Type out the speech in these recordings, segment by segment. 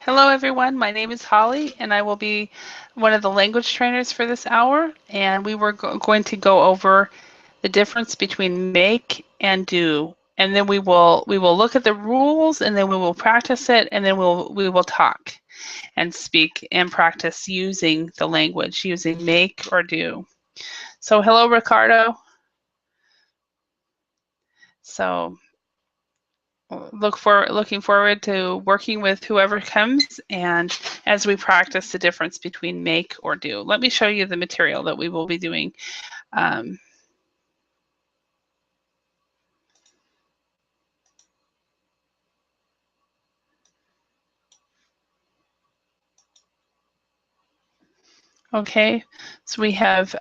Hello everyone, my name is Holly and I will be one of the language trainers for this hour, and we were going to go over the difference between make and do, and then we will look at the rules, and then we will practice it, and then we will talk and speak and practice using the language, using make or do. So hello Ricardo. So looking forward to working with whoever comes, and as we practice the difference between make or do. Let me show you the material that we will be doing. Um, okay, so we have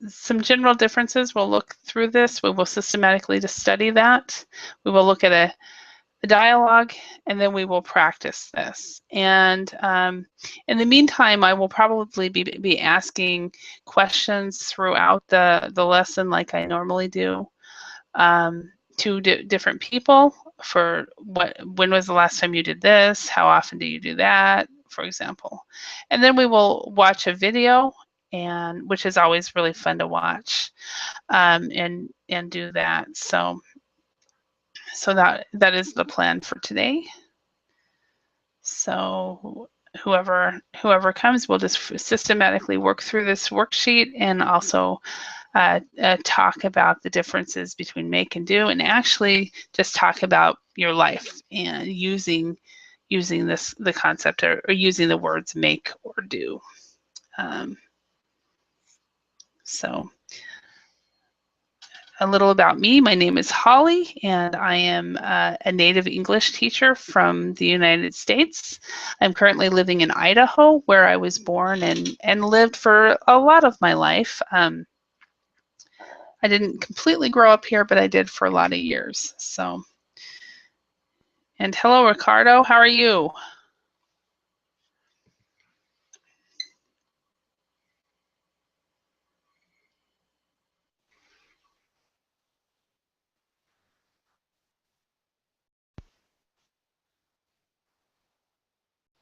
some general differences. We'll look through this. We will systematically just study that. We will look at a dialogue, and then we will practice this. And in the meantime, I will probably be asking questions throughout the lesson like I normally do, to different people for when was the last time you did this, how often do you do that, for example. And then we will watch a video, and which is always really fun to watch, and do that. So that is the plan for today. So whoever comes, we'll just systematically work through this worksheet, and also talk about the differences between make and do, and actually just talk about your life and using the concept, or using the words make or do. So a little about me. My name is Holly, and I am a native English teacher from the United States. I'm currently living in Idaho, where I was born and lived for a lot of my life. I didn't completely grow up here, but I did for a lot of years. So, and hello, Ricardo. How are you?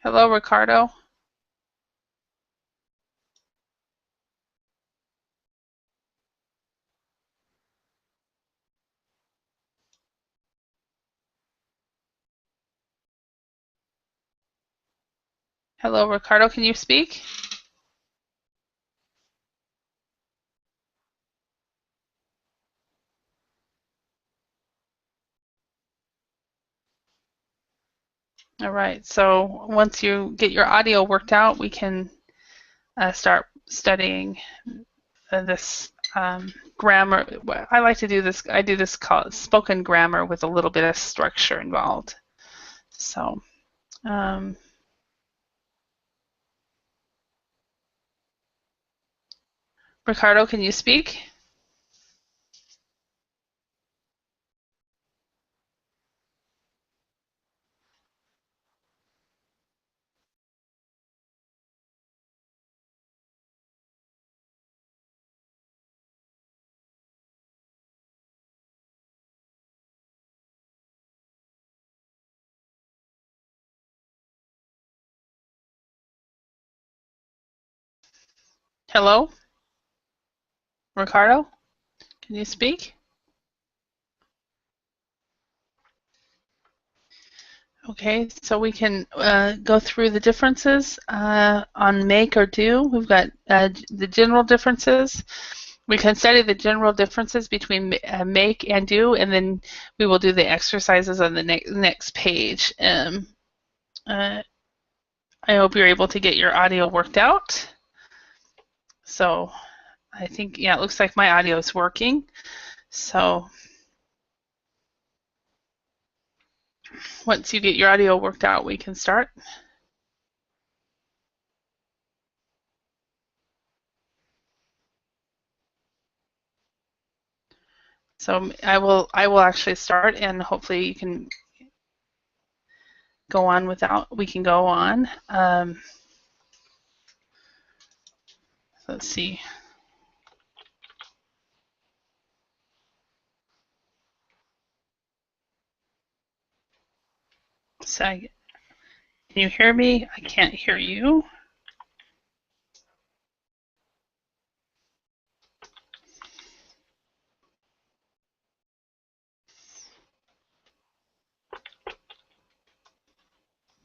Hello, Ricardo. Hello, Ricardo. Can you speak? All right. So once you get your audio worked out, we can start studying this grammar. I like to do this. I do this called spoken grammar with a little bit of structure involved. So, um, Ricardo, can you speak? Hello, Ricardo, can you speak? Okay, so we can go through the differences on make or do. We've got the general differences. We can study the general differences between make and do, and then we will do the exercises on the next page. Uh, I hope you're able to get your audio worked out. So I think, yeah, it looks like my audio is working. So once you get your audio worked out, we can start. So I will actually start, and hopefully you can go on without, we can go on. Let's see. So Can you hear me? I can't hear you.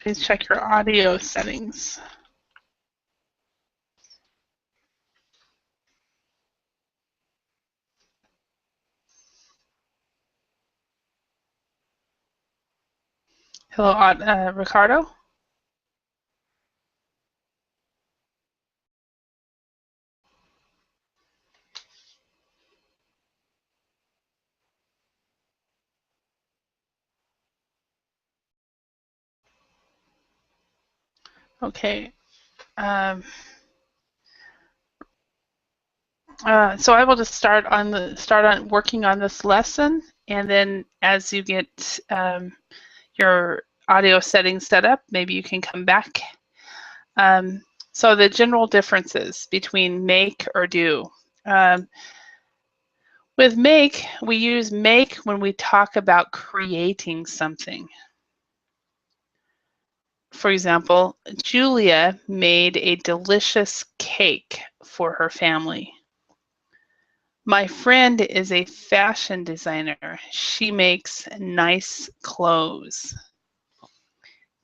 Please check your audio settings. Hello, Ricardo? Okay. Um, so I will just start on working on this lesson, and then as you get your audio settings set up, maybe you can come back. So the general differences between make or do. Um, with make, we use make when we talk about creating something. For example, Julia made a delicious cake for her family. My friend is a fashion designer. She makes nice clothes.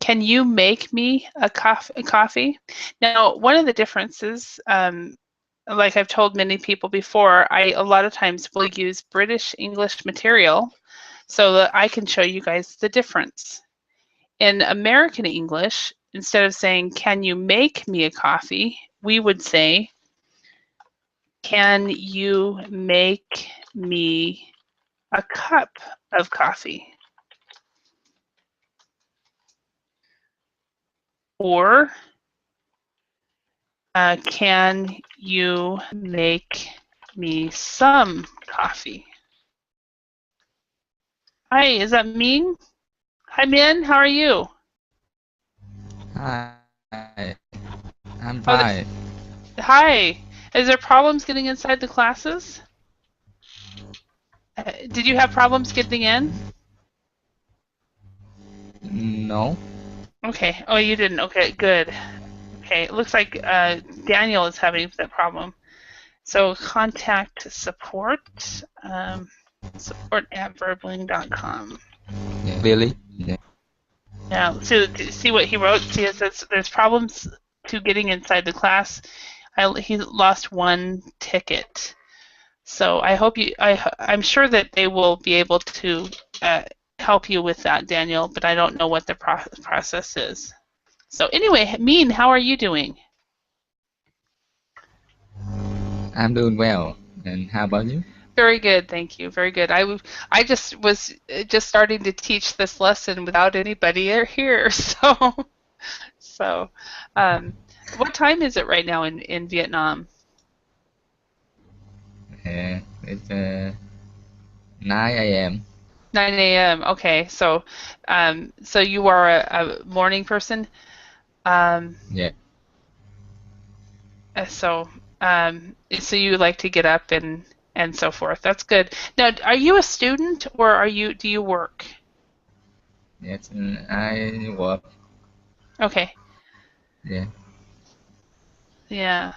Can you make me a coffee? Now, one of the differences, like I've told many people before, I a lot of times will use British English material so that I can show you guys the difference. In American English, instead of saying, can you make me a coffee, we would say, can you make me a cup of coffee? Or can you make me some coffee? Hi, is that Ming? Hi, Min. How are you? Hi, I'm Oh, fine. hi. Is there problems getting inside the classes? Did you have problems getting in? No, Okay. Oh, you didn't. Okay, good. Okay, it looks like Daniel is having that problem. So contact support, support at verbling.com. yeah, really? Yeah. Yeah, so to see what he wrote, see it says there's problems to getting inside the class. He lost one ticket. So I hope I'm sure that they will be able to help you with that, Daniel, but I don't know what the process is. So anyway, Mean, how are you doing? I'm doing well. And how about you? Very good, thank you. Very good. I just was just starting to teach this lesson without anybody here, so what time is it right now in Vietnam? It's 9 a.m. 9 a.m. Okay, so you are a morning person. Um, Yeah, so you like to get up and so forth. That's good. Now, are you a student or do you work? yes, I work. Okay. Yeah, Yeah.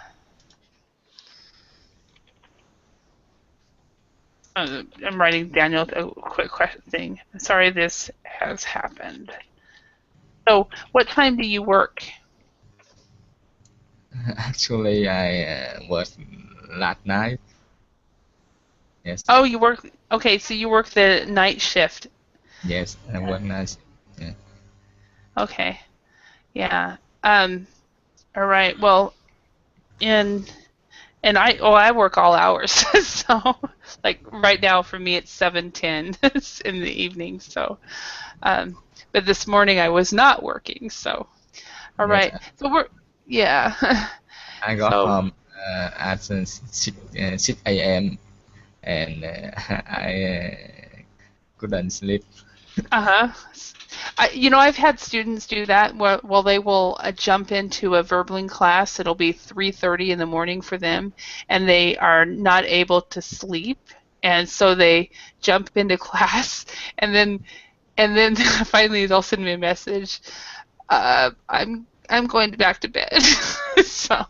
I'm writing Daniel a quick question thing. Sorry this has happened. So, what time do you work? actually, I work last night. Yes, Oh, you work. Okay, so you work the night shift. yes, I work night. Yeah, Okay. Yeah. All right. Well, in and I work all hours. So, like right now for me it's 7:10 in the evening. So, um, but this morning I was not working. So, all yes. right. So we're yeah. I got So, home at 6 a.m. and I couldn't sleep. uh-huh. I've had students do that where they will jump into a verbling class. It'll be 3:30 in the morning for them, and they are not able to sleep, and so they jump into class, and then finally they'll send me a message. I'm going back to bed. So,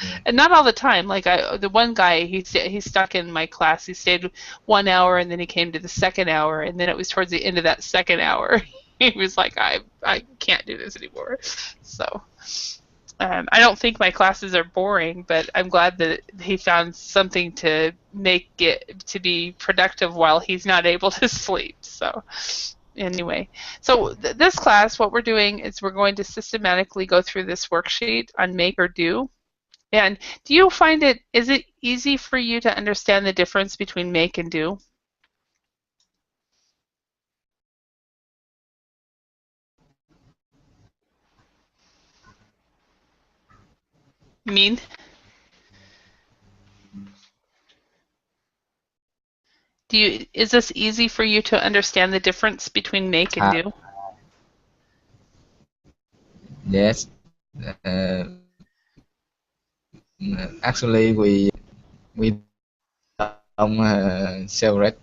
Yeah. and not all the time. Like the one guy, he stuck in my class. He stayed 1 hour, and then he came to the second hour, and then it was towards the end of that second hour. He was like, I can't do this anymore. So, I don't think my classes are boring, but I'm glad that he found something to make it to be productive while he's not able to sleep. So, anyway, so this class, what we're doing is we're going to systematically go through this worksheet on make or do. And do you find is it easy for you to understand the difference between make and do? Mean? Is this easy for you to understand the difference between make and Uh, do? yes. Uh, Actually, we don't separate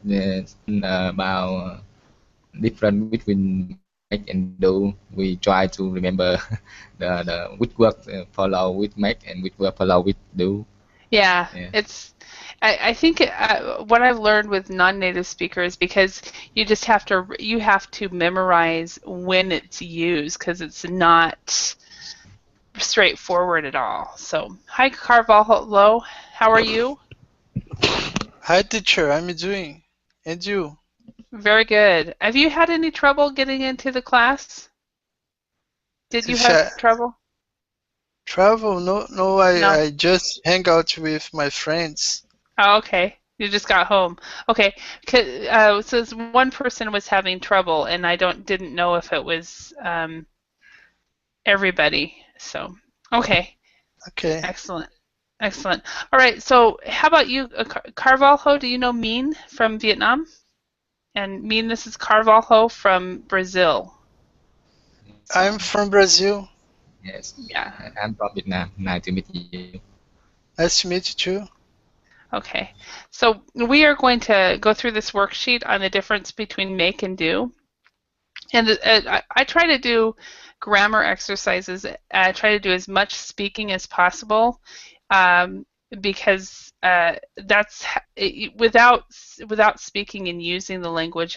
about different between make and do. We try to remember the which work follow with make and which work follow with do. Yeah, Yeah. I think what I've learned with non-native speakers, because you have to memorize when it's used because it's not straightforward at all. So, hi Carvalho, how are you? Hi teacher, I'm doing. And you? Very good. Have you had any trouble getting into the class? Did you have Teacher, trouble? travel? No, No. I just hang out with my friends. Oh, okay. You just got home. Okay. So one person was having trouble, and I didn't know if it was everybody. So, okay. Okay. Excellent. Excellent. All right. So, how about you, Carvalho? Do you know Mean from Vietnam? And Mean, this is Carvalho from Brazil. I'm So, from Brazil. Yes. yeah. I'm from Vietnam. Nice to meet you. Nice to meet you too. Okay. So, we are going to go through this worksheet on the difference between make and do. And I try to do grammar exercises. I try to do as much speaking as possible, um, because without speaking and using the language,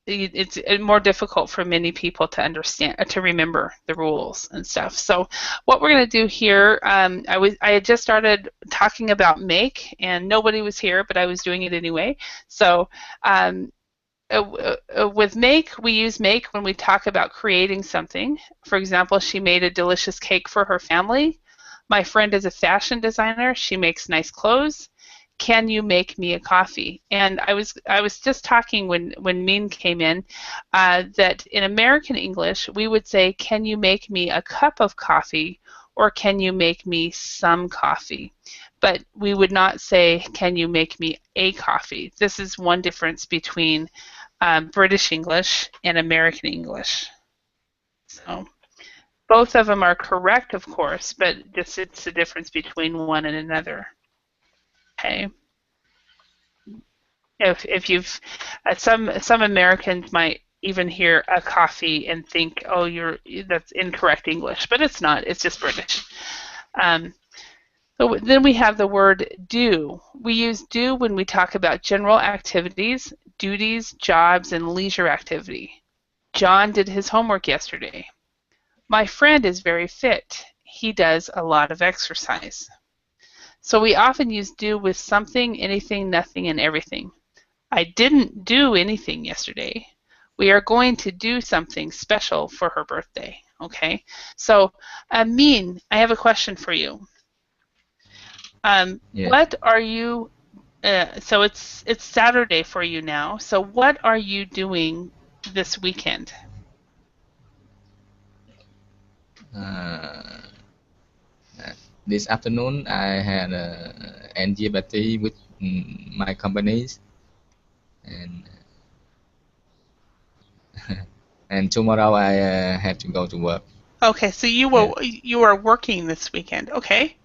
it's more difficult for many people to understand, to remember the rules and stuff. So what we're going to do here, I had just started talking about make, and nobody was here, but I was doing it anyway. So um, with make, we use make when we talk about creating something. For example, she made a delicious cake for her family. My friend is a fashion designer. She makes nice clothes. Can you make me a coffee? And I was just talking when Min came in, that in American English we would say, can you make me a cup of coffee, or can you make me some coffee? But we would not say, can you make me a coffee? This is one difference between British English and American English. So both of them are correct, of course, but just it's the difference between one and another. Okay. If you've some Americans might even hear a coffee and think, oh, that's incorrect English, but it's not. It's just British. Um, so then we have the word do. We use do when we talk about general activities, duties, jobs, and leisure activity. John did his homework yesterday. My friend is very fit. He does a lot of exercise. So we often use do with something, anything, nothing, and everything. I didn't do anything yesterday. We are going to do something special for her birthday. Okay. So, Amin, I have a question for you. Yes. What are you? So it's Saturday for you now. So what are you doing this weekend? Uh, this afternoon, I had a NG party with my companies, and and tomorrow I have to go to work. Okay, so Yeah. you are working this weekend. Okay.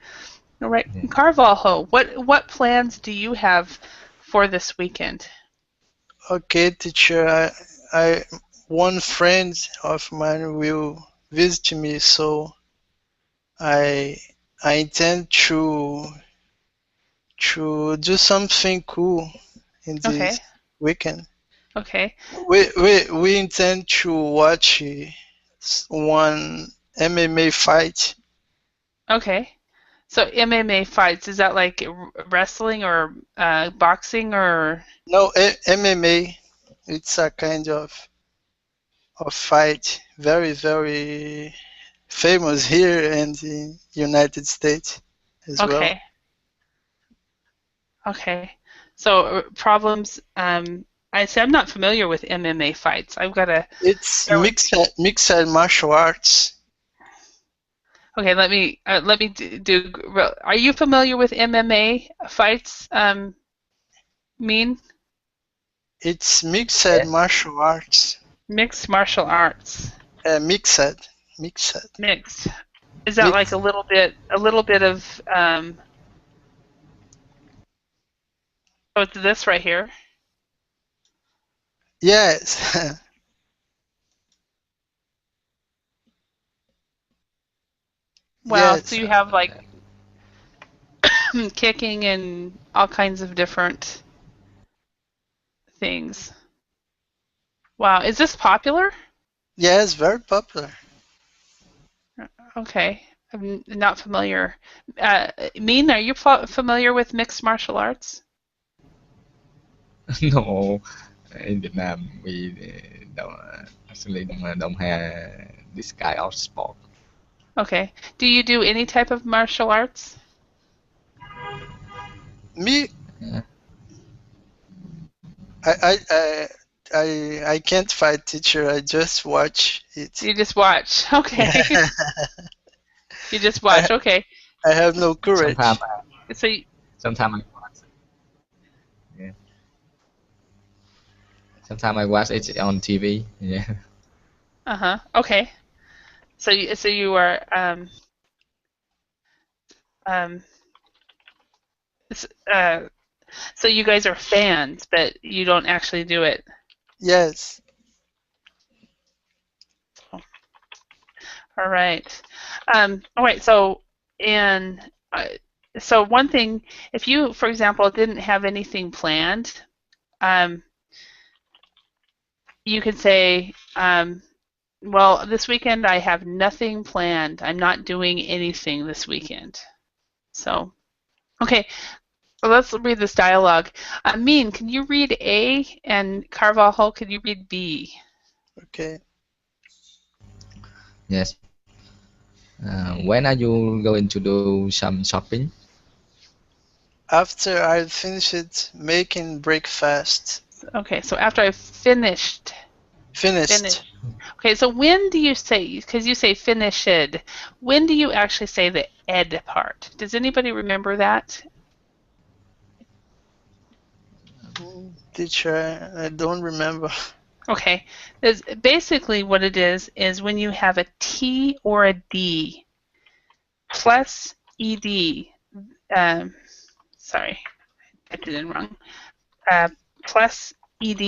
All right. Yeah. Carvalho, what plans do you have for this weekend? Okay, teacher. I one friend of mine will visit me, so I I intend to do something cool in this Okay. weekend. Okay. We intend to watch one MMA fight. Okay. So MMA fights, is that like wrestling or boxing or? No, MMA. It's a kind of fight, very very famous here and in United States as well. Okay. Okay. So problems. I say I'm not familiar with MMA fights. I've got to It's bear with. mixed martial arts. Okay, let me Are you familiar with MMA fights? Mean It's mixed martial arts. mixed martial arts. Mixed. Mixed. Is that like Mixed. a little bit of oh, it's this right here? Yes. Wow, so Yes. you have like kicking and all kinds of different things. Wow, is this popular? Yes, very popular. Okay, I'm not familiar. Mean, are you familiar with mixed martial arts? No, in Vietnam we don't actually don't have this kind of sport. Okay. Do you do any type of martial arts? Me, Yeah. I I I I can't fight teacher. I just watch it. You just watch. Okay. You just I watch. Okay. I have no Sometimes, courage. So, sometimes I watch. Yeah. Sometimes I watch it on TV. Yeah. uh-huh. Okay. So you are um s- uh so you guys are fans, but you don't actually do it. Yes. All right. All right. And uh, so one thing, if you, for example, didn't have anything planned, um, you could say, well, this weekend I have nothing planned. I'm not doing anything this weekend. So, okay, well, let's read this dialogue. Min, can you read A? And Carvalho, can you read B? Okay. Yes. When are you going to do some shopping? After I finished making breakfast. Okay, so after I've finished. Finished. Okay, so when do you say, because you say finished, when do you actually say the ed part? Does anybody remember that? Teacher, I don't remember. Okay, basically what it is when you have a T or a D plus ed, um, sorry, I did it wrong, uh, plus ed,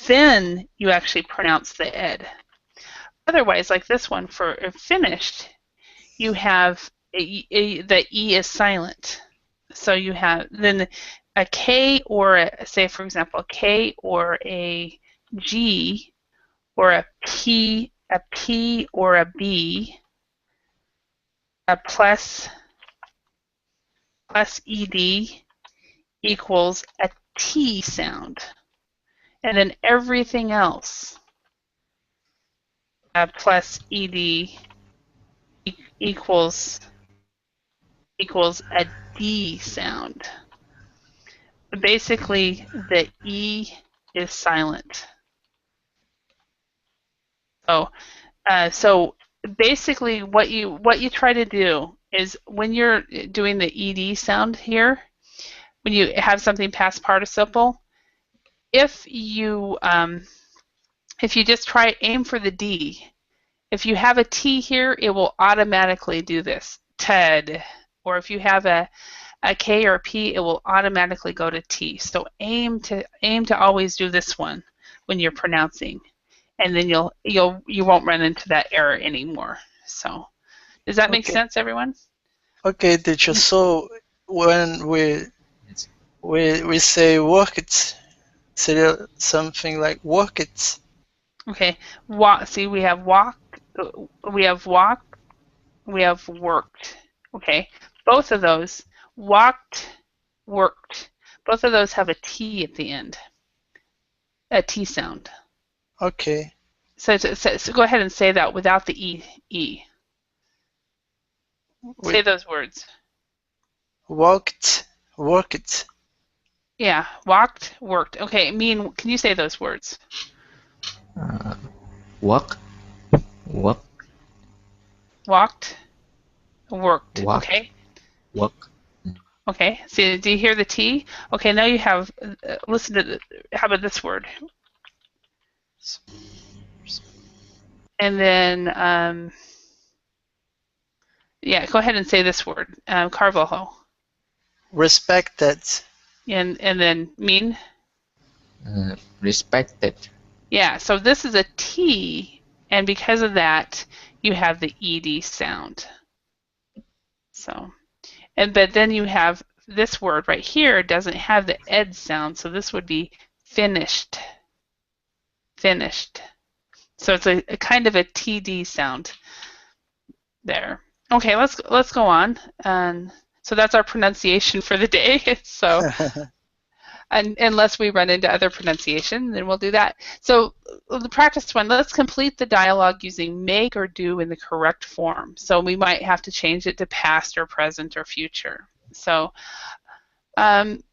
then you actually pronounce the ed. Otherwise, like this one for finished, you have the E is silent. So you have then a K or say for example a K or a G or a P or a B, a plus ed equals a T sound, and then everything else plus ed equals a D sound. Basically, the E is silent. So, so basically, what you try to do is when you're doing the ed sound here, when you have something past participle, if you just try aim for the D. If you have a T here, it will automatically do this, TED. Or if you have a K or a P, it will automatically go to T. So aim to always do this one when you're pronouncing. and then you won't run into that error anymore. So does that make Okay. sense, everyone? Okay, teacher. So when Yes. we say work it, say something like work it. Okay. See, we have walked, we have walked, we have worked. Okay. Both of those, walked, worked. Both of those have a T at the end, a T sound. Okay. So go ahead and say that without the E. We Say those words. walked, work it. Yeah, walked, worked. Okay, can you say those words? Uh, work, work, Walked, worked. work, Okay. work. Okay. See, do you hear the T? Okay, now you have, listen to, how about this word? And then, yeah, go ahead and say this word, Carvalho. Respected. And then mean? Respected. Yeah, so this is a T, and because of that, you have the ED sound. So, but then you have this word right here doesn't have the ed sound, so this would be finished. Finished. So it's a kind of a TD sound there. Okay, let's go on. And so that's our pronunciation for the day. So and unless we run into other pronunciation, then we'll do that. So the practice one, let's complete the dialogue using make or do in the correct form. So we might have to change it to past or present or future. So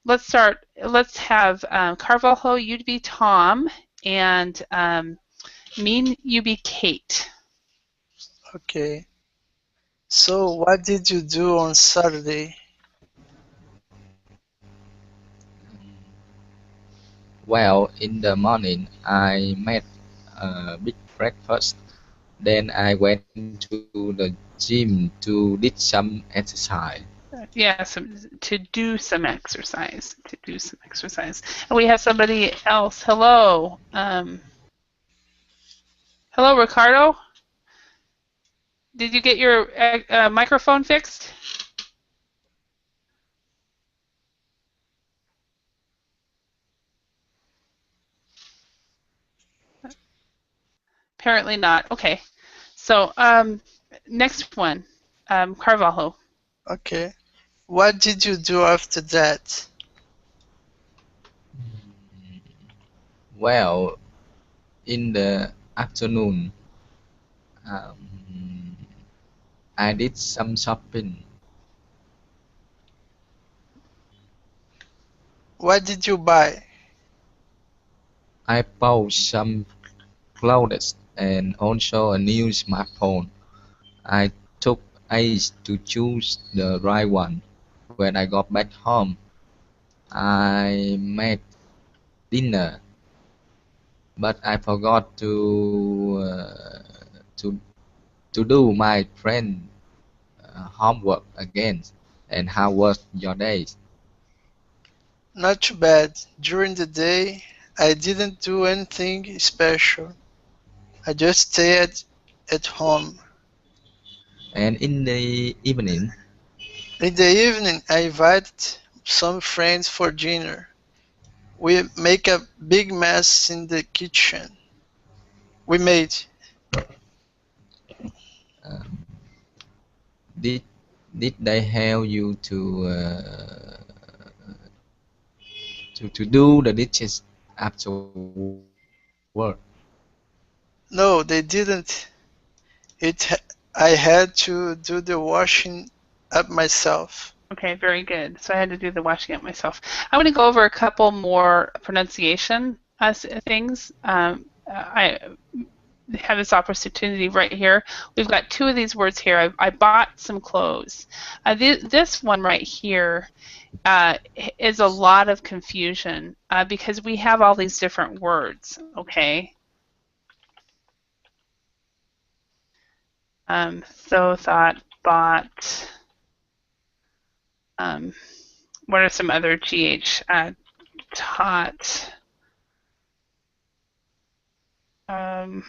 let's start. Let's have Carvalho, you'd be Tom, and Mean, you be Kate. Okay. So what did you do on Saturday? Well, in the morning, I made a big breakfast. Then I went to the gym to did some exercise. Yeah, to do some exercise. To do some exercise. And we have somebody else. Hello. Hello, Ricardo. Did you get your microphone fixed? Apparently not. Okay. So next one, Carvalho. Okay. What did you do after that? Well, in the afternoon, um, I did some shopping. What did you buy? I bought some clothes and also a new smartphone. I took ages to choose the right one. When I got back home, I made dinner, but I forgot to to do my friend homework again. And how was your day? Not too bad. During the day, I didn't do anything special. I just stayed at home. And in the evening, In the evening, I invited some friends for dinner. We make a big mess in the kitchen. We made. um, did did they help you to do the dishes after work? No, they didn't. I had to do the washing up myself. Okay, very good. So I had to do the washing up myself. I'm going to go over a couple more pronunciation things. I have this opportunity right here. We've got two of these words here. I bought some clothes. This one right here is a lot of confusion because we have all these different words, okay? So, thought, bought. What are some other GH? Taught. Hmm.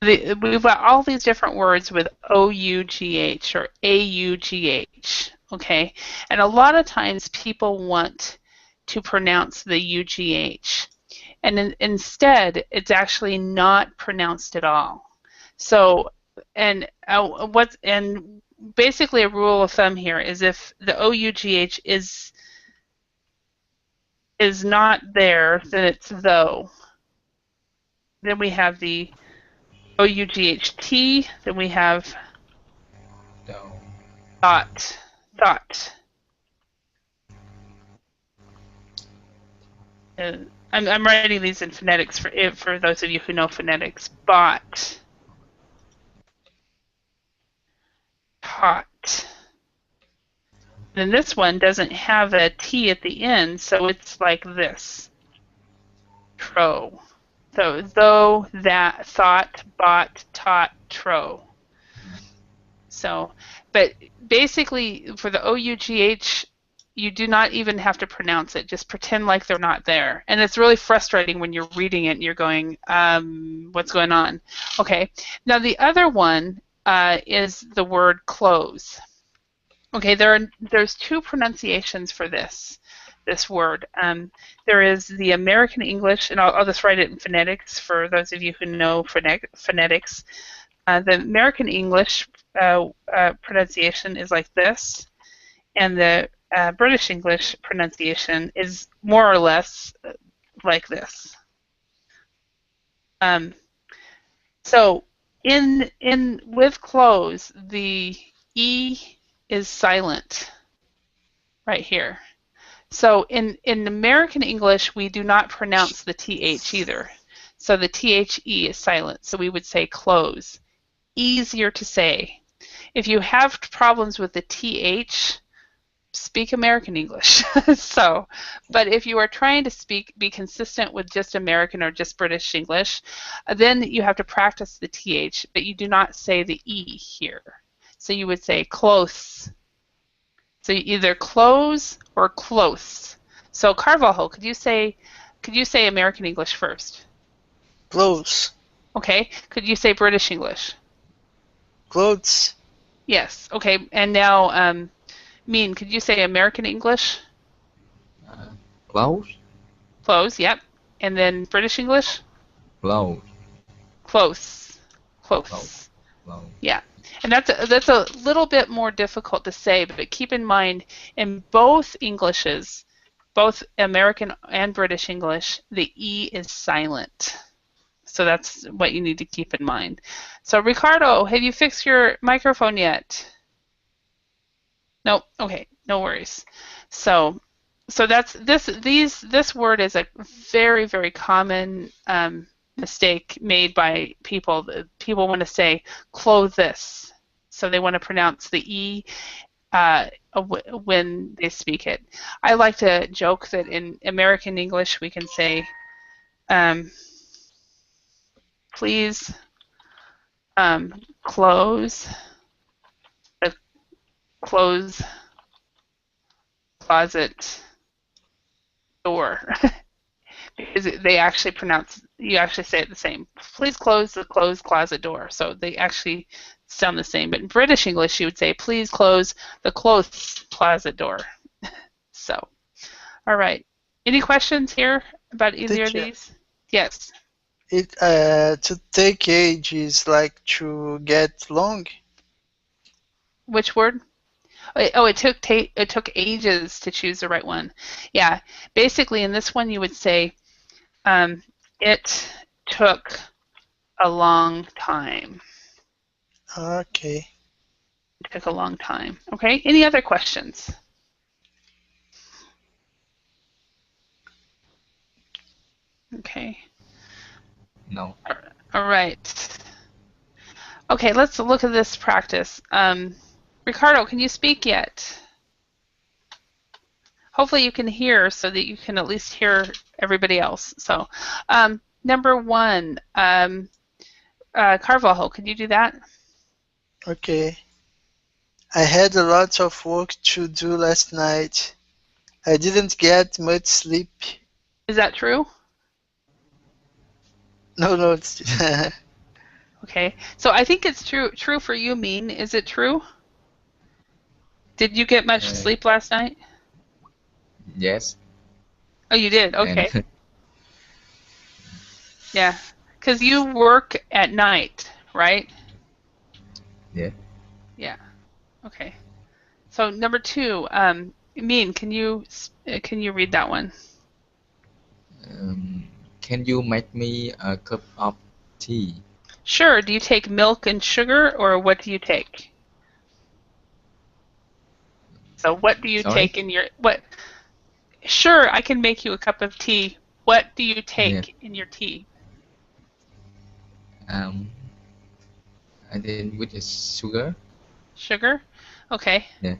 We've got all these different words with O-U-G-H or A-U-G-H, okay? And a lot of times people want to pronounce the U-G-H. And instead, it's actually not pronounced at all. So, and basically a rule of thumb here is if the O-U-G-H is not there, then it's though. Then we have the O-U-G-H-T, then we have Though. thought. I'm writing these in phonetics for those of you who know phonetics. Bought, taught. Then this one doesn't have a T at the end, so it's like this. Tro. So though, that, thought, bought, taught, tro. So, but basically for the O-U-G-H, you do not even have to pronounce it. Just pretend like they're not there. And it's really frustrating when you're reading it and you're going, what's going on? Okay. Now the other one is the word close. Okay, there's two pronunciations for this word. There is the American English, and I'll just write it in phonetics for those of you who know phonetics. The American English pronunciation is like this, and the British English pronunciation is more or less like this. So with close, the E is silent right here. So in American English, we do not pronounce the TH either. So the THE is silent. So we would say close. Easier to say. If you have problems with the TH, speak American English. But if you are trying to be consistent with just American or just British English, then you have to practice the TH, but you do not say the E here. So you would say close. So either close or close. So Carvalho, could you say American English first? Close. Okay. Could you say British English? Clothes. Yes. Okay. And now, Mean, could you say American English? Close. Close. Yep. And then British English? Close. Close. Close. Close. Yeah. And that's a little bit more difficult to say, but keep in mind in both Englishes, both American and British English, the E is silent. So that's what you need to keep in mind. So Ricardo, have you fixed your microphone yet? Nope. Okay, no worries. So that's this word is a very, very common mistake made by people. People want to say clothe this, so they want to pronounce the E when they speak it. I like to joke that in American English we can say, please close the closet door. Because they actually you actually say it the same. Please close the closed closet door. So they actually sound the same. But in British English, you would say, please close the closed closet door. So, all right. Any questions here about either of these? Yes. To take age is like to get long. Which word? Oh, it took ages to choose the right one. Yeah. Basically, in this one, you would say, it took a long time. Okay. It took a long time. Okay. Any other questions? Okay. No. All right. Okay, let's look at this practice. Ricardo, can you speak yet? Hopefully you can hear so that you can at least hear everybody else. So, number one, Carvalho, could you do that? Okay. I had a lot of work to do last night. I didn't get much sleep. Is that true? No, it's Okay. So I think it's true for you, Mean. Is it true? Did you get much Uh, sleep last night? yes, Oh, you did. and Okay. Yeah. Because you work at night, right? yeah. Yeah. Okay. So number two, Mean, can you read that one? Um, can you make me a cup of tea? Sure. Do you take milk and sugar, or what do you take? So what do you Sorry? take in your what? Sure, I can make you a cup of tea. What do you Yeah. take in your tea? Um, I think with the sugar. Sugar? Okay. Yeah.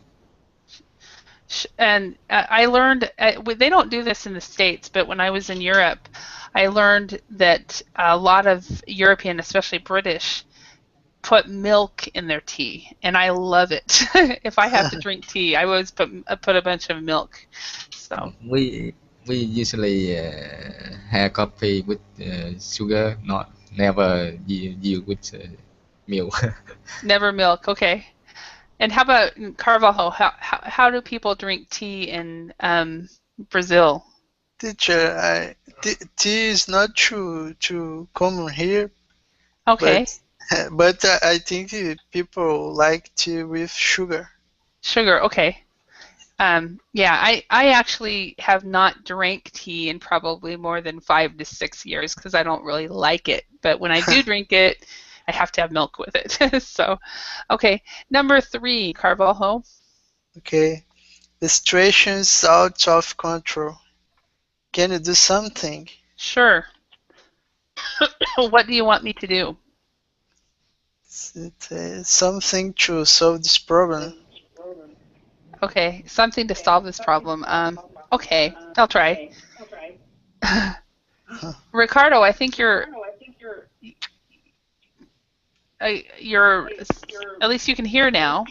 And I learned they don't do this in the States, but when I was in Europe, I learned that a lot of European, especially British, put milk in their tea, and I love it. If I have to drink tea, I always put a bunch of milk. So We usually have coffee with sugar, not never you with milk. never milk. Okay. And how about Carvalho? How do people drink tea in Brazil? teacher. Tea is not too common here, but Okay. I think people like tea with sugar. Sugar. Okay. Yeah, I actually have not drank tea in probably more than 5 to 6 years because I don't really like it. But when I do drink it, I have to have milk with it. So, okay. Number three, Carvalho. Okay, the situation is out of control. Can you do something? Sure. What do you want me to do? Something to solve this problem. Okay, something to solve this problem. Okay, I'll try. Ricardo, I think you're at least you can hear now.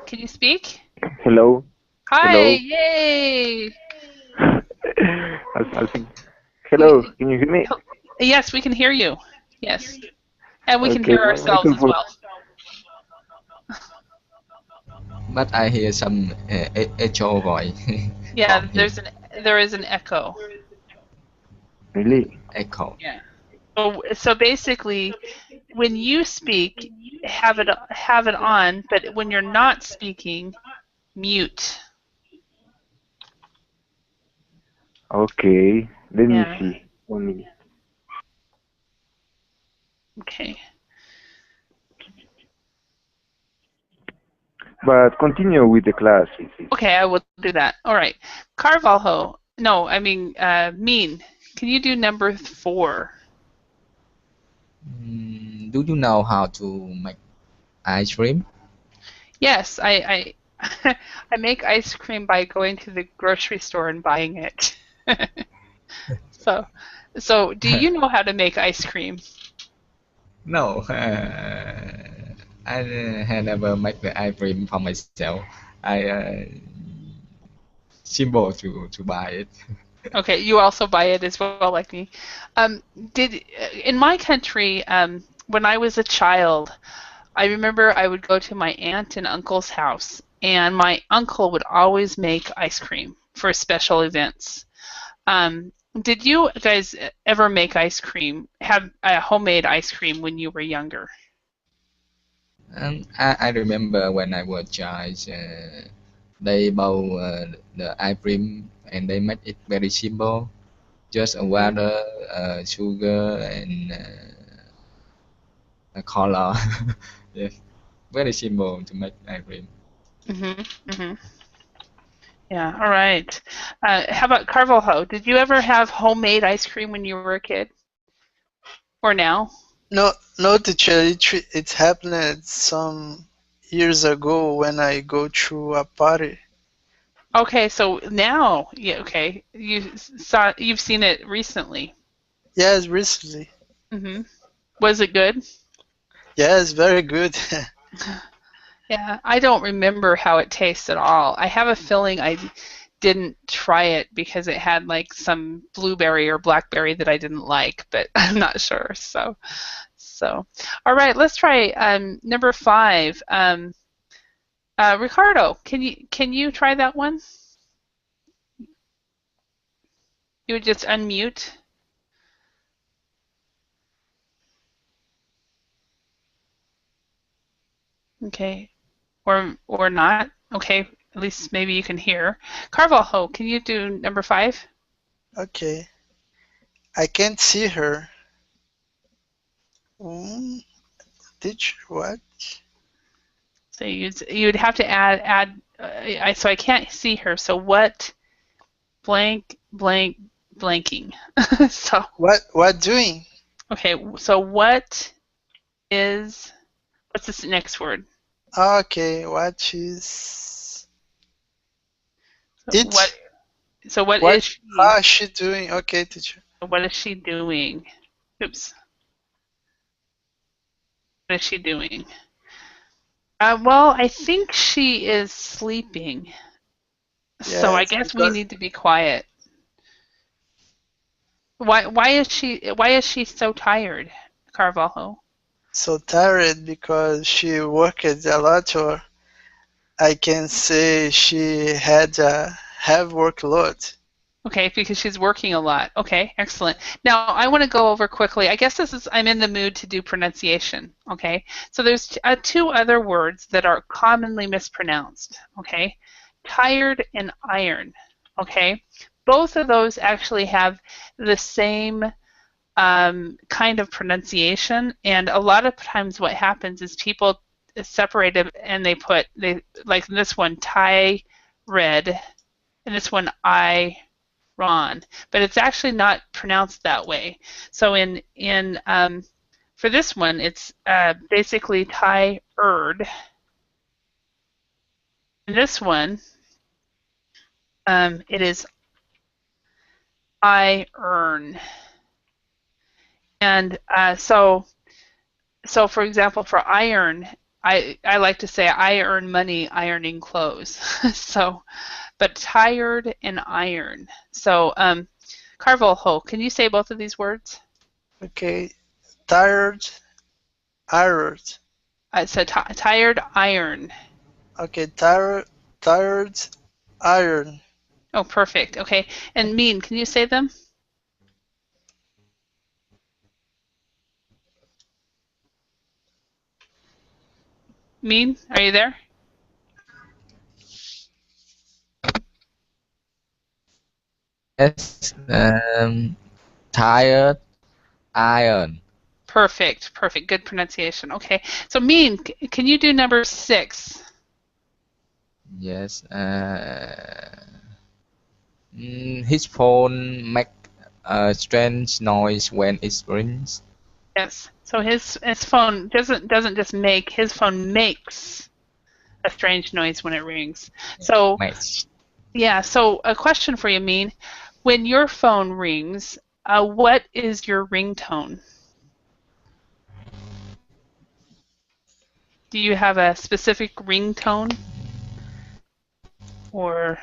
Can you speak? Hello, Hi, hello. yay! I think. We, Hello, can you hear me? yes, we can hear you. Yes, and we can Okay, hear my ourselves as microphone. well. But I hear some echo voice Yeah, from him. there is an echo. Really? Echo. Yeah. So basically, when you speak, have it on, but when you're not speaking, mute. Okay, let me Yeah. see. 1 minute. Okay. But continue with the class, please. Okay, I will do that. All right. Carvalho. No, I mean Mean. Can you do number four? Do you know how to make ice cream? Yes, I make ice cream by going to the grocery store and buying it. So, so do you know how to make ice cream? No, I had never make the ice cream for myself. I simple to buy it. Okay, you also buy it as well, like me. Um, did in my country, when I was a child, I remember I would go to my aunt and uncle's house, and my uncle would always make ice cream for special events. Did you guys ever make ice cream, have homemade ice cream when you were younger? And I remember when I was child, they boil the ice cream and they make it very simple, just a Mm-hmm. water, sugar, and a color. Yes, very simple to make ice cream. Mm-hmm. Mm-hmm. Yeah. All right. How about Carvalho? Did you ever have homemade ice cream when you were a kid, or now? No, teacher. It happened some years ago when I go to a party. Okay, so now, yeah, okay, you've seen it recently. Yes, recently. Hmm Was it good? Yes, very good. Yeah, I don't remember how it tastes at all. I have a feeling I didn't try it because it had like some blueberry or blackberry that I didn't like, but I'm not sure. So, all right, let's try number 5. Ricardo, can you try that one? You would just unmute. Okay, or not. Okay, at least maybe you can hear. Carvalho, can you do number 5? Okay. I can't see her. Mm, teacher, what? So you'd have to add. So I can't see her. So what blank blank blanking. So What doing? okay. So what's this next word? Okay, what is So what it? so what What is she? how is she doing? Okay, teacher. What is she doing? Oops. What is she doing? Well, I think she is sleeping. So I Yes, guess we because need to be quiet. Why is she so tired, Carvalho? so tired because she worked a lot, or I can say she had a heavy workload. Okay, because she's working a lot. Okay, excellent. Now I want to go over quickly. I guess I'm in the mood to do pronunciation. Okay, so there's 2 other words that are commonly mispronounced. Okay, tired and iron. Okay, both of those actually have the same kind of pronunciation, and a lot of times what happens is people separate them and they like this one tie red and this one I Ron, but it's actually not pronounced that way. So in for this one, it's basically Thai-erd. In this one, it is I earn. And so for example, for iron, I like to say I earn money ironing clothes. So, but tired and iron. So, Carvalho, can you say both of these words? Okay, tired, tired. So tired iron. Okay, tired, iron. Oh, perfect. Okay. And mean, can you say them? Mean, are you there? Yes. Tired, iron. Perfect. Perfect. Good pronunciation. Okay. So mean, can you do number 6? Yes. His phone make a strange noise when it rings. Yes. So his phone doesn't just make, his phone makes a strange noise when it rings. So Match. yeah, so a question for you, Mean. When your phone rings, what is your ringtone? Do you have a specific ringtone? Or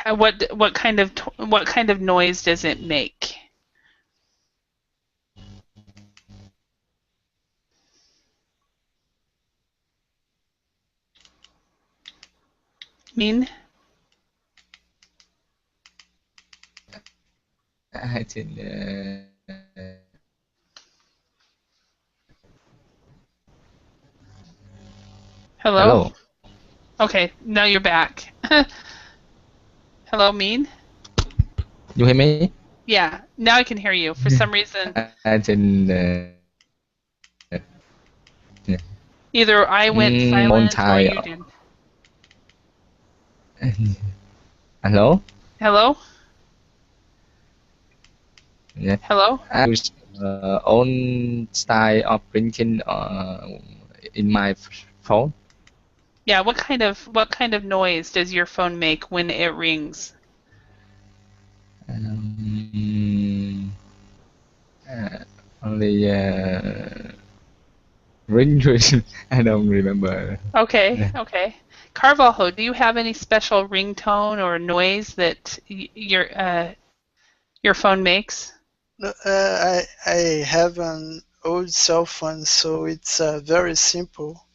what kind of noise does it make? Mean? I think. Hello? Hello. Okay, now you're back. Hello, Mean? You hear me? Yeah, now I can hear you. For some reason, I think. either I went On silent or Thai. you did. Hello. Hello? Yeah. Hello? I use own style of printing in my phone. Yeah, what kind of noise does your phone make when it rings? Um, uh, only Ring ring. I don't remember. Okay, okay. Carvalho, do you have any special ringtone or noise that your phone makes? No, I have an old cell phone, so it's a very simple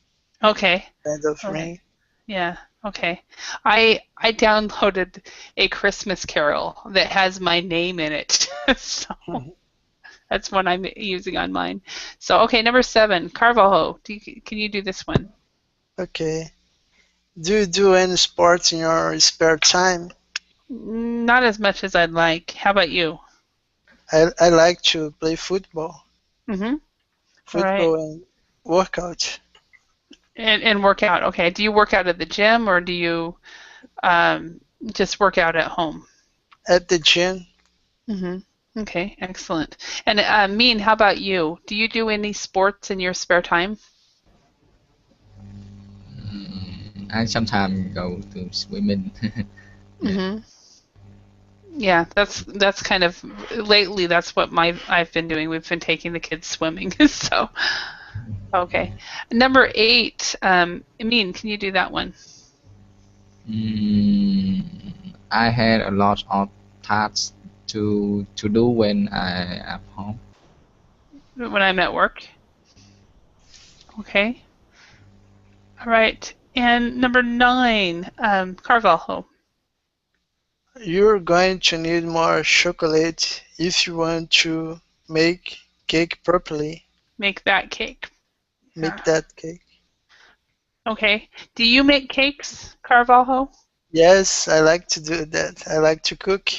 Okay. kind of Okay. ring. Yeah. Okay. I downloaded a Christmas Carol that has my name in it, so that's what I'm using on mine. So okay, number 7, Carvalho. Can you do this one? Okay. Do you do any sports in your spare time? Not as much as I'd like. How about you? I like to play football, Mm-hmm. All right. football and workout And work out. Okay. Do you work out at the gym or do you um, just work out at home? at the gym. Mm-hmm. Okay. Excellent. And Mean, how about you? Do you do any sports in your spare time? I sometimes go to swimming. Yeah. Mm-hmm. Yeah, that's kind of lately. That's what I've been doing. We've been taking the kids swimming. So okay, number 8. Mean, can you do that one? Mm, I had a lot of tasks to do when I at home. When I'm at work. Okay. All right. And number 9, Carvalho. You're going to need more chocolate if you want to make cake properly. Make that cake. Yeah. Make that cake. Okay. Do you make cakes, Carvalho? Yes, I like to do that. I like to cook.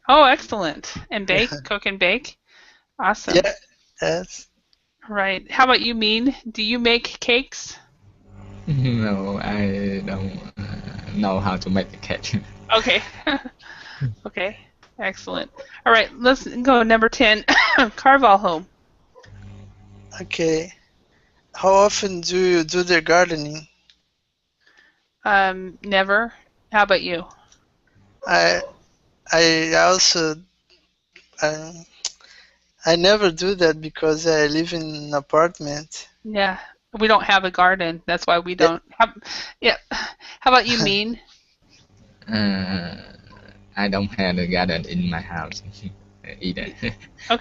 Oh, excellent. And bake, Yeah, cook and bake. Awesome. yeah, yes. All right. How about you, Mean? Do you make cakes? No, I don't know how to make the cake. Okay. Okay. Excellent. All right. Let's go number 10, Carvalho. Okay. How often do you do the gardening? Never. How about you? I I also uh, I never do that because I live in an apartment. Yeah. We don't have a garden. That's why we Yeah. don't have. Yeah. How about you, Mean? Uh, I don't have a garden in my house either.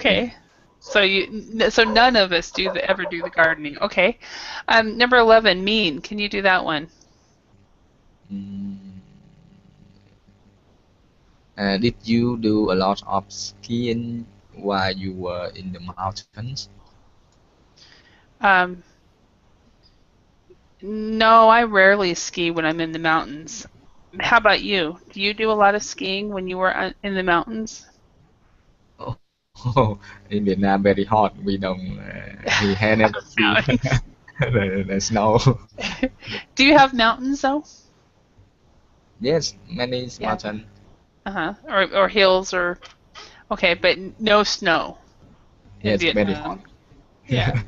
Yeah. Okay. So none of us ever do the gardening. Okay. Number 11, Mean. Can you do that one? Mm, did you do a lot of skiing while you were in the mountains? Um, no, I rarely ski when I'm in the mountains. How about you? Do you do a lot of skiing when you were in the mountains? Oh, in Vietnam very hot. We had never seen Mountains. the snow. Do you have mountains though? Yes, many Yeah. mountains. Uh-huh. Or hills or okay, but no snow in Yes, very hot. Vietnam. Yeah.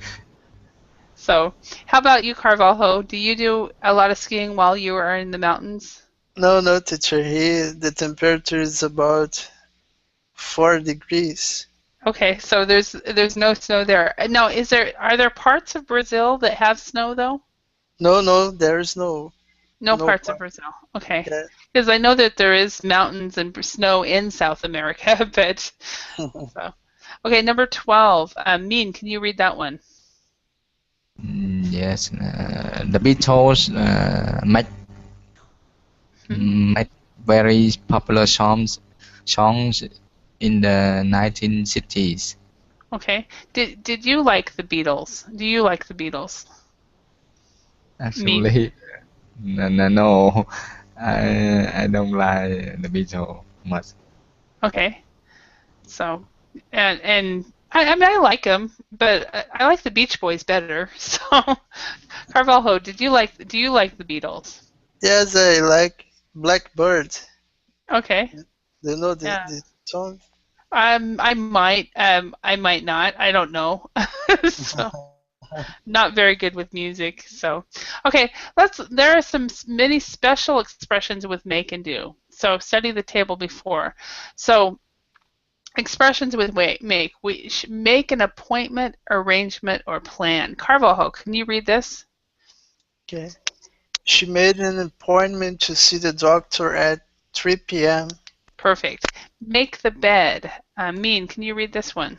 So, how about you, Carvalho? Do you do a lot of skiing while you are in the mountains? No, no, teacher. Here the temperature is about 4 degrees. Okay, so there's no snow there. No, are there parts of Brazil that have snow though? No, no, there's No no parts of part. Brazil. Okay. Yeah. Because I know that there is mountains and snow in South America, but so. Okay, number 12. Mean, can you read that one? Yes, the Beatles made very popular songs in the 1960s. Okay. Did you like the Beatles? Do you like the Beatles? Mean. Actually, no, I don't like the Beatles much. Okay. So, and I mean I like them, but I like the Beach Boys better. So, Carvalho, do you like the Beatles? Yes, I like Blackbird. Okay. Do you know Yeah. the song? I might not. I don't know. So, not very good with music. So, okay, there are many special expressions with make and do. So, study the table before. So, Expressions with make. We make an appointment, arrangement, or plan. Carvalho, can you read this? Okay. She made an appointment to see the doctor at 3 p.m. Perfect. Make the bed. Mean, can you read this one?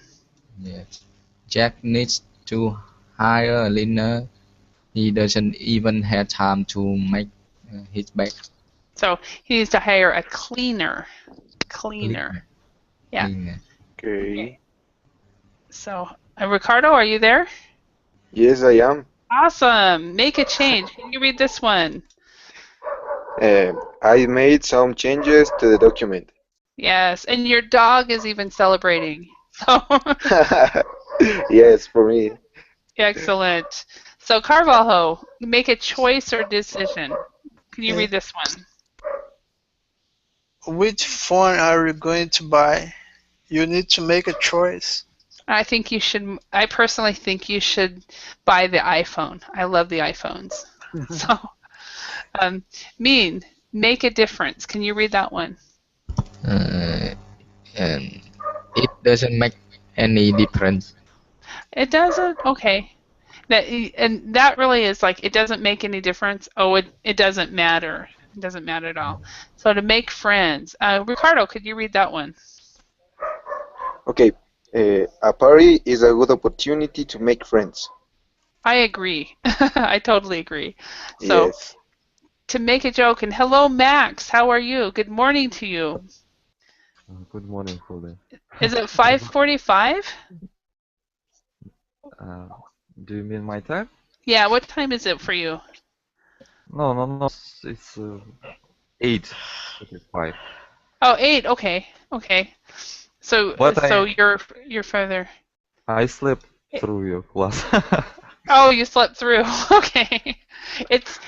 Yes. Jack needs to hire a cleaner. He doesn't even have time to make his bed. So he needs to hire a cleaner. Cleaner. Cleaner. Yeah. Cleaner. Okay. So, Ricardo, are you there? Yes, I am. Awesome. Make a change. Can you read this one? I made some changes to the document. Yes. And your dog is even celebrating. So, Yes, for me. excellent. So, Carvalho, make a choice or decision. Can you Okay. read this one? Which phone are you going to buy? You need to make a choice. I personally think you should buy the iPhone. I love the iPhones. So, Mean, make a difference. Can you read that one? Uh, and it doesn't make any difference. It doesn't? Okay. And that really is like, it doesn't make any difference. Oh, it doesn't matter. It doesn't matter at all. So to make friends. Ricardo, could you read that one? Okay. A party is a good opportunity to make friends. I agree. I totally agree. So Yes. to make a joke, and hello, Max, how are you? Good morning to you. Good morning, Fully. Is it 5:45? Uh, do you mean my time? Yeah, what time is it for you? No. It's 8:45. Oh, 8. Okay. Okay. So But so you're further. I slept through your class. Oh, you slept through. Okay. It's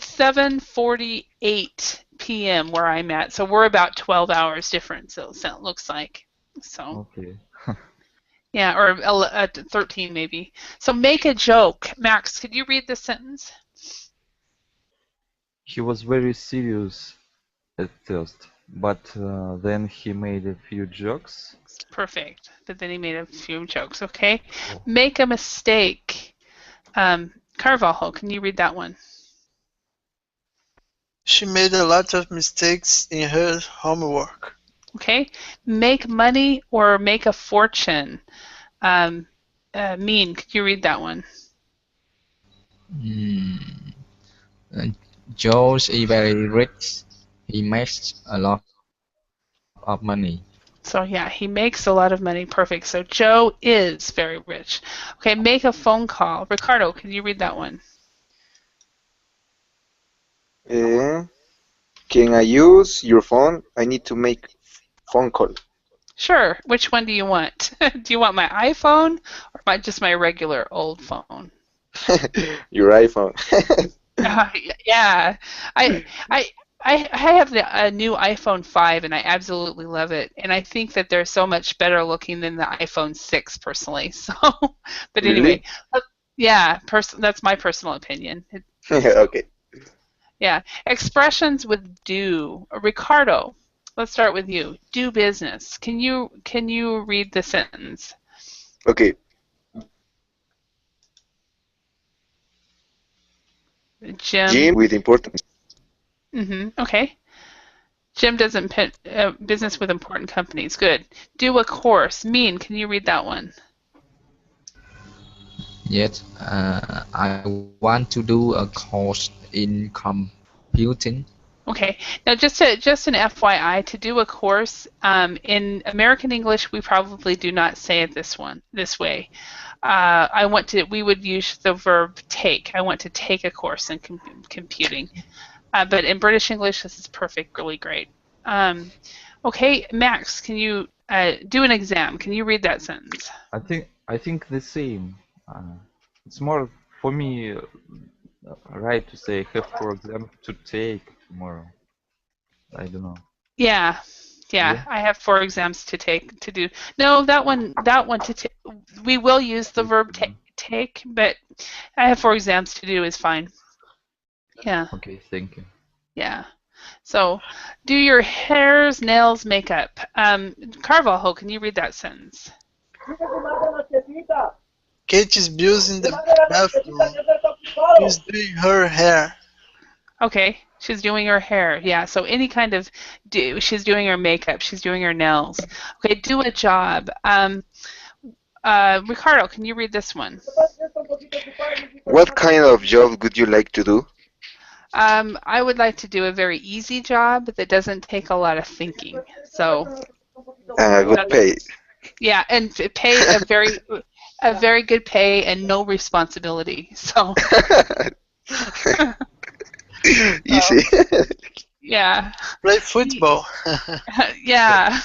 7:48 p.m. where I'm at. So we're about 12 hours different, so it looks like. So, Okay. yeah, or 13 maybe. So make a joke. Max, could you read this sentence? He was very serious at first, but then he made a few jokes. Perfect. But then he made a few jokes, okay? Make a mistake. Carvalho, can you read that one? She made a lot of mistakes in her homework. Okay. Make money or make a fortune. Mean, could you read that one? Hmm. Uh, Joe's is very rich. He makes a lot of money. So yeah, he makes a lot of money. Perfect. So Joe is very rich. Okay, make a phone call. Ricardo, can you read that one? Uh, can I use your phone? I need to make phone call. Sure. Which one do you want? Do you want my iPhone or just my regular old phone? Your iPhone. Yeah, I I I have a new iPhone 5 and I absolutely love it. And I think that they're so much better looking than the iPhone 6 personally. So, but anyway, Really? yeah, that's my personal opinion. Okay. Yeah, expressions with do. Ricardo, let's start with you. Do business. Can you read the sentence? Okay. Jim. Gym with important. Okay. Jim doesn't business with important companies. Good. Do a course. Mean, can you read that one? Yet, I want to do a course in computing. Okay. Now, just an FYI, to do a course in American English, we probably do not say it this way. We would use the verb take. I want to take a course in computing. But in British English, this is perfect, really great. Okay, Max, can you do an exam? Can you read that sentence? I think the same. It's more for me right to say have for exam to take tomorrow. I don't know. Yeah, yeah. Yeah. I have 4 exams to do. No, that one we will use the verb take, but I have 4 exams to do is fine. Yeah, Okay, thank you. yeah. So, do your hairs, nails, makeup. Carvalho, can you read that sentence? Kate is building the bathroom. She's doing her hair. Okay, she's doing her hair. Yeah, so any kind of she's doing her makeup, she's doing her nails. Okay, do a job. Ricardo, can you read this one? What kind of job would you like to do? I would like to do a very easy job that doesn't take a lot of thinking. So Good pay. yeah, and pay a very good pay and no responsibility. So Easy. yeah, Play football. yeah.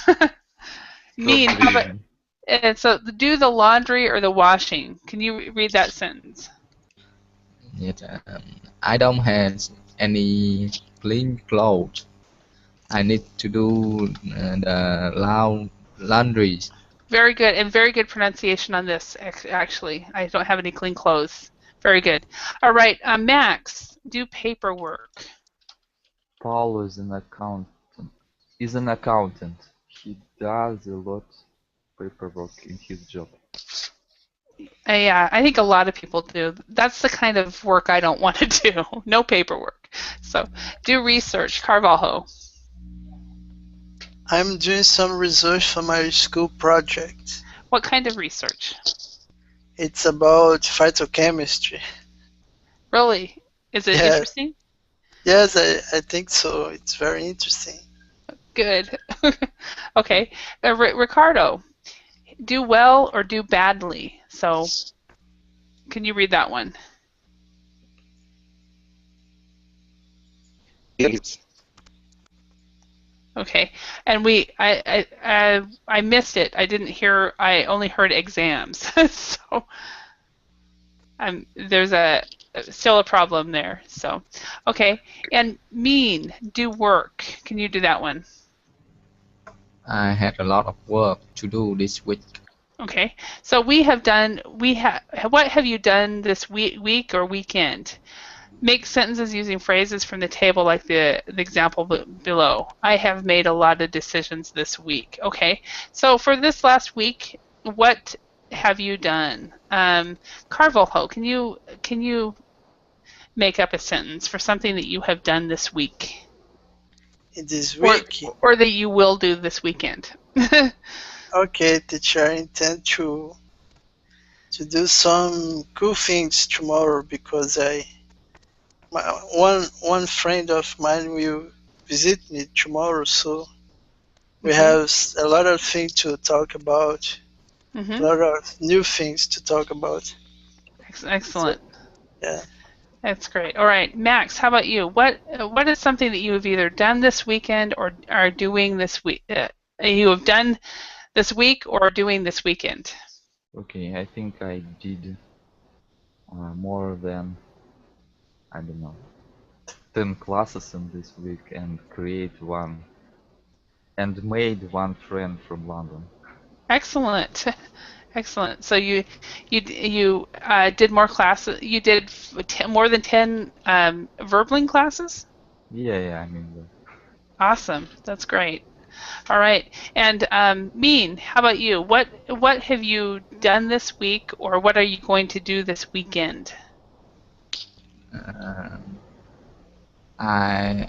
Mean, Stop how about, dreaming. and so do the laundry or the washing. Can you read that sentence? Yes, I don't have any clean clothes. I need to do the laundry. Very good, and very good pronunciation on this, actually. I don't have any clean clothes. Very good. All right, Max, do paperwork. Paul is an accountant. Is an accountant. He does a lot paperwork in his job. Yeah, I think a lot of people do. That's the kind of work I don't want to do. No paperwork. So do research. Carvalho. I'm doing some research for my school project. What kind of research? It's about phytochemistry. Really? Is it Yeah. interesting? Yes, I think so. It's very interesting. Good. Okay. Ricardo, do well or do badly. So can you read that one? Yes. Okay. And I missed it. I didn't hear. I only heard exams. So there's still a problem there. So okay. And mean, do work. Can you do that one? I had a lot of work to do this week. Okay. So what have you done this week or weekend? Make sentences using phrases from the table like the example below. I have made a lot of decisions this week. Okay. So for this last week, what have you done? Carvalho, can you make up a sentence for something that you have done this week? This week, or that you will do this weekend? okay, teacher, I intend to do some cool things tomorrow because one friend of mine will visit me tomorrow, so we have a lot of things to talk about, a lot of new things to talk about. Excellent. So, yeah. That's great. All right, Max, how about you? What is something that you have either done this weekend or are doing this week? You have done this week or doing this weekend? Okay, I think I did more than, I don't know, 10 classes in this week and made one friend from London. Excellent. Excellent. So you did more classes. You did more than 10 Verbling classes? Yeah, I mean that. Awesome. That's great. All right. And Mean, how about you? What have you done this week, or what are you going to do this weekend? I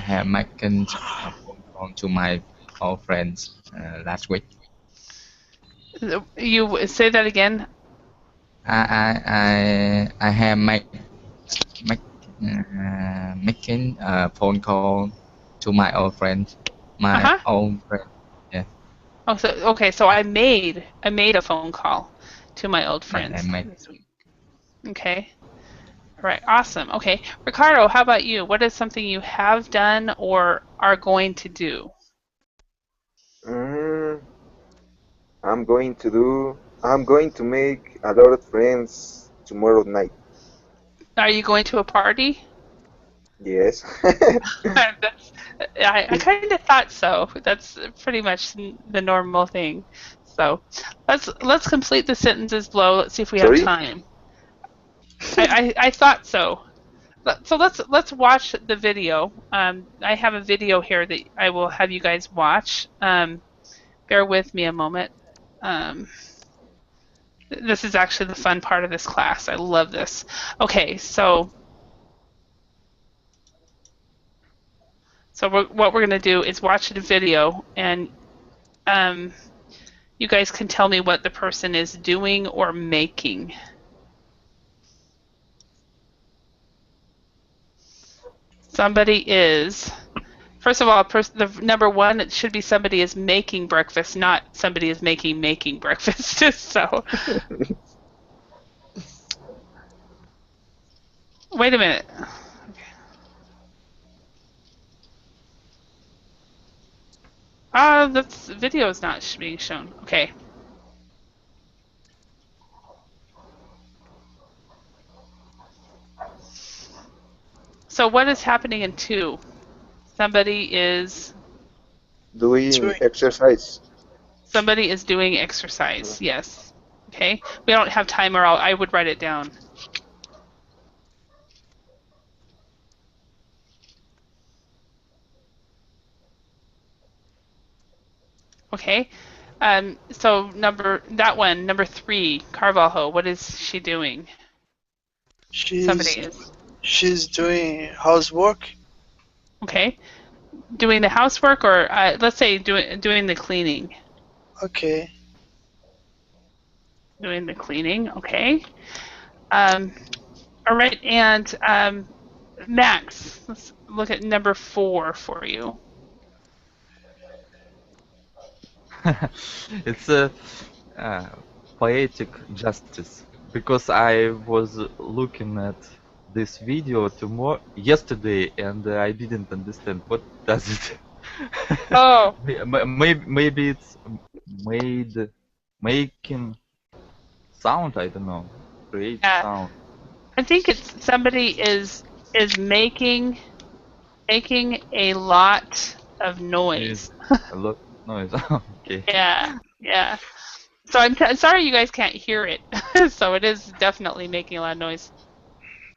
have making a phone call to my old friends last week. You say that again. I have making a phone call to my old friends. My old friend. Yeah. Oh, so okay. So I made a phone call to my old friends this week. Okay. All right. Awesome. Okay. Ricardo, how about you? What is something you have done or are going to do? I'm going to make a lot of friends tomorrow night. Are you going to a party? Yes. I kind of thought so. That's pretty much the normal thing. So let's complete the sentences below. Let's see if we have Sorry? time. I thought so. So let's watch the video. I have a video here that I will have you guys watch. Bear with me a moment. This is actually the fun part of this class. I love this. Okay, so what we're going to do is watch the video, and you guys can tell me what the person is doing or making. Somebody is, first of all, the number one, it should be somebody is making breakfast, not somebody is making breakfast. So, wait a minute. That's video is not being shown. Okay. So what is happening in 2? Somebody is Doing exercise. Somebody is doing exercise. Yes. Okay. We don't have time, or I would write it down. Okay. So number 3, Carvalho. What is she doing? She's doing housework. Okay. Doing the housework, or let's say doing the cleaning. Okay. Doing the cleaning. Okay. All right. And Max, let's look at number 4 for you. It's a poetic justice, because I was looking at this video yesterday and I didn't understand what does it. Oh. Maybe it's making sound. I don't know. Create sound. I think it's somebody is making a lot of noise. A lot of noise. Okay. Yeah. So I'm sorry you guys can't hear it. So it is definitely making a lot of noise.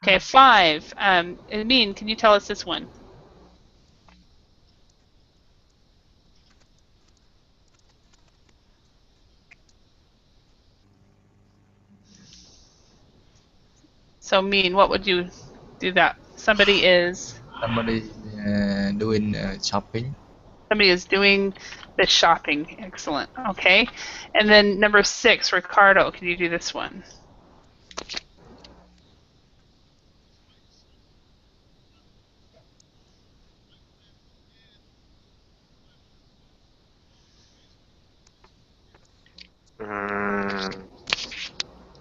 Okay, 5. Amin, can you tell us this one? So Amin, what would you do that? Somebody doing shopping. Somebody is doing the shopping. Excellent. Okay. And then number 6, Ricardo, can you do this one?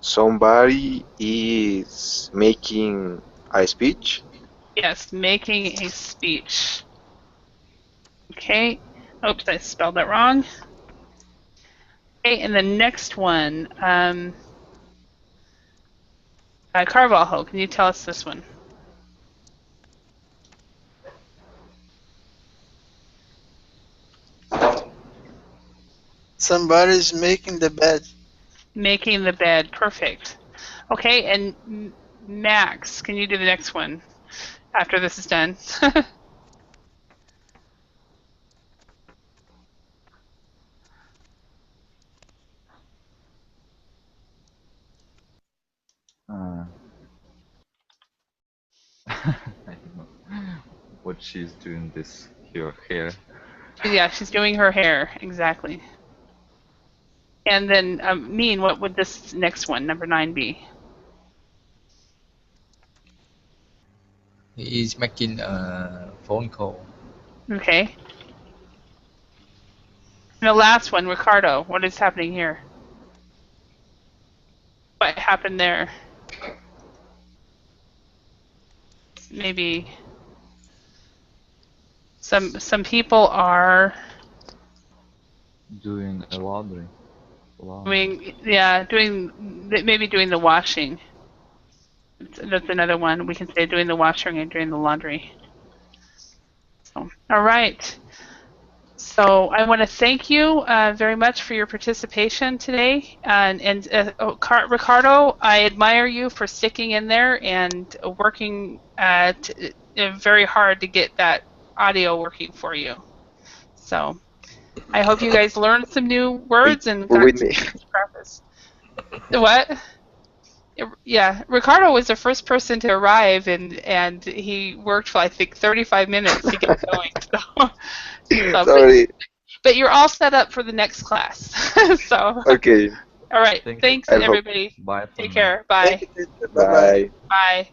Somebody is making a speech. Yes, making a speech. Okay. Oops, I spelled that wrong. Okay, and the next one, Carvalho, can you tell us this one? Somebody's making the bed. Making the bed. Perfect. Okay, and Max, can you do the next one after this is done? I don't know what she's doing her hair. Yeah, she's doing her hair, exactly. And then, Mean, what would this next one, number 9, be? He is making a phone call. Okay. And the last one, Ricardo, what is happening here? What happened there? Maybe some people are doing a laundry. Maybe doing the washing. That's another one. We can say doing the washing and doing the laundry. So, all right. So I want to thank you very much for your participation today. Ricardo, I admire you for sticking in there and working very hard to get that audio working for you. So I hope you guys learned some new words and got with some me. practice. What? Yeah, Ricardo was the first person to arrive, and he worked for I think 35 minutes to get going. Sorry. But you're all set up for the next class. So, Okay. all right. Thank you. Thanks, I hope. everybody. Bye for Take now. care. Thank Bye. you, teacher. Bye bye. Bye. Bye.